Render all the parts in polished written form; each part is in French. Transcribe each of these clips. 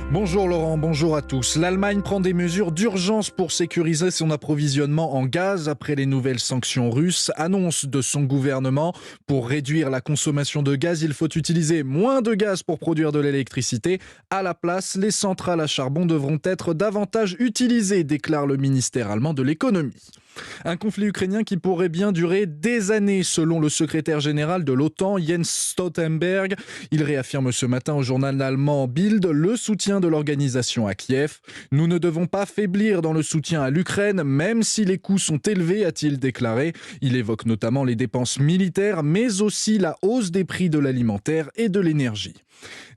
Bonjour Laurent, bonjour à tous. L'Allemagne prend des mesures d'urgence pour sécuriser son approvisionnement en gaz après les nouvelles sanctions russes. Annonce de son gouvernement, pour réduire la consommation de gaz, il faut utiliser moins de gaz pour produire de l'électricité. À la place, les centrales à charbon devront être davantage utilisées, déclare le ministère allemand de l'économie. Un conflit ukrainien qui pourrait bien durer des années, selon le secrétaire général de l'OTAN, Jens Stoltenberg. Il réaffirme ce matin au journal allemand Bild le soutien de l'organisation à Kiev. Nous ne devons pas faiblir dans le soutien à l'Ukraine, même si les coûts sont élevés, a-t-il déclaré. Il évoque notamment les dépenses militaires, mais aussi la hausse des prix de l'alimentaire et de l'énergie.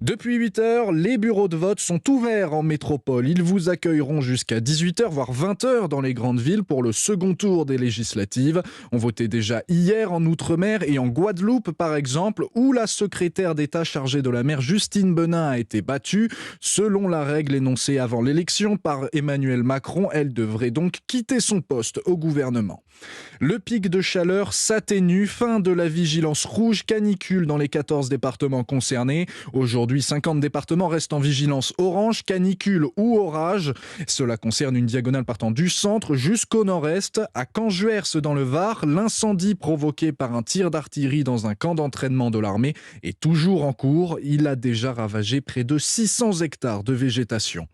Depuis 8 heures, les bureaux de vote sont ouverts en métropole. Ils vous accueilleront jusqu'à 18 heures, voire 20 heures dans les grandes villes pour le second tour des législatives. On votait déjà hier en Outre-mer et en Guadeloupe, par exemple, où la secrétaire d'État chargée de la mer Justine Benin a été battue. Selon la règle énoncée avant l'élection par Emmanuel Macron, elle devrait donc quitter son poste au gouvernement. Le pic de chaleur s'atténue, fin de la vigilance rouge canicule dans les 14 départements concernés. Aujourd'hui, 50 départements restent en vigilance orange, canicule ou orage. Cela concerne une diagonale partant du centre jusqu'au nord-est. À Canjuers dans le Var, l'incendie provoqué par un tir d'artillerie dans un camp d'entraînement de l'armée est toujours en cours. Il a déjà ravagé près de 600 hectares de végétation.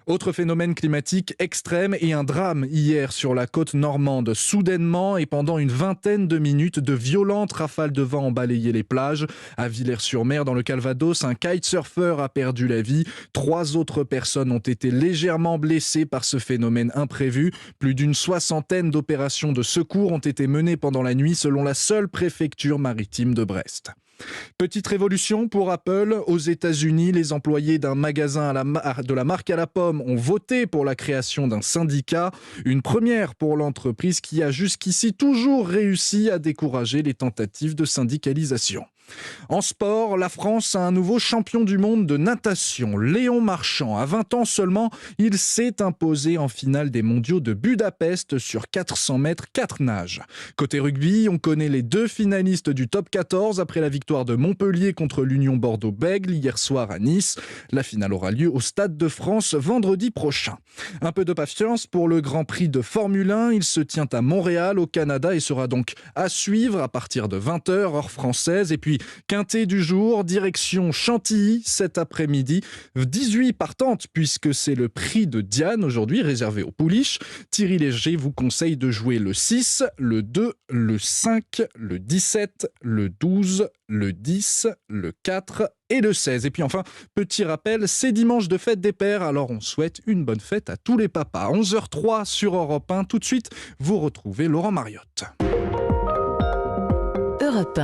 Autre phénomène climatique extrême et un drame hier sur la côte normande. Soudainement et pendant une vingtaine de minutes, de violentes rafales de vent ont balayé les plages. À Villers-sur-Mer, dans le Calvados, un kitesurfer a perdu la vie. 3 autres personnes ont été légèrement blessées par ce phénomène imprévu. Plus d'une soixantaine d'opérations de secours ont été menées pendant la nuit selon la seule préfecture maritime de Brest. Petite révolution pour Apple. Aux États-Unis, les employés d'un magasin de la marque à la pomme ont voté pour la création d'un syndicat. Une première pour l'entreprise qui a jusqu'ici toujours réussi à décourager les tentatives de syndicalisation. En sport, la France a un nouveau champion du monde de natation. Léon Marchand, à 20 ans seulement, il s'est imposé en finale des mondiaux de Budapest sur 400 mètres 4 nages. Côté rugby, on connaît les 2 finalistes du top 14 après la victoire de Montpellier contre l'Union Bordeaux-Bègles hier soir à Nice. La finale aura lieu au Stade de France vendredi prochain. Un peu de patience pour le Grand Prix de Formule 1. Il se tient à Montréal, au Canada, et sera donc à suivre à partir de 20h, heure française. Et puis, quintet du jour, direction Chantilly cet après-midi. 18 partantes puisque c'est le prix de Diane aujourd'hui, réservé aux pouliches. Thierry Léger vous conseille de jouer le 6, le 2, le 5, le 17, le 12, le 10, le 4 et le 16. Et puis enfin, petit rappel, c'est dimanche de fête des pères, alors on souhaite une bonne fête à tous les papas. 11h03 sur Europe 1. Tout de suite, vous retrouvez Laurent Mariotte. Europe 1.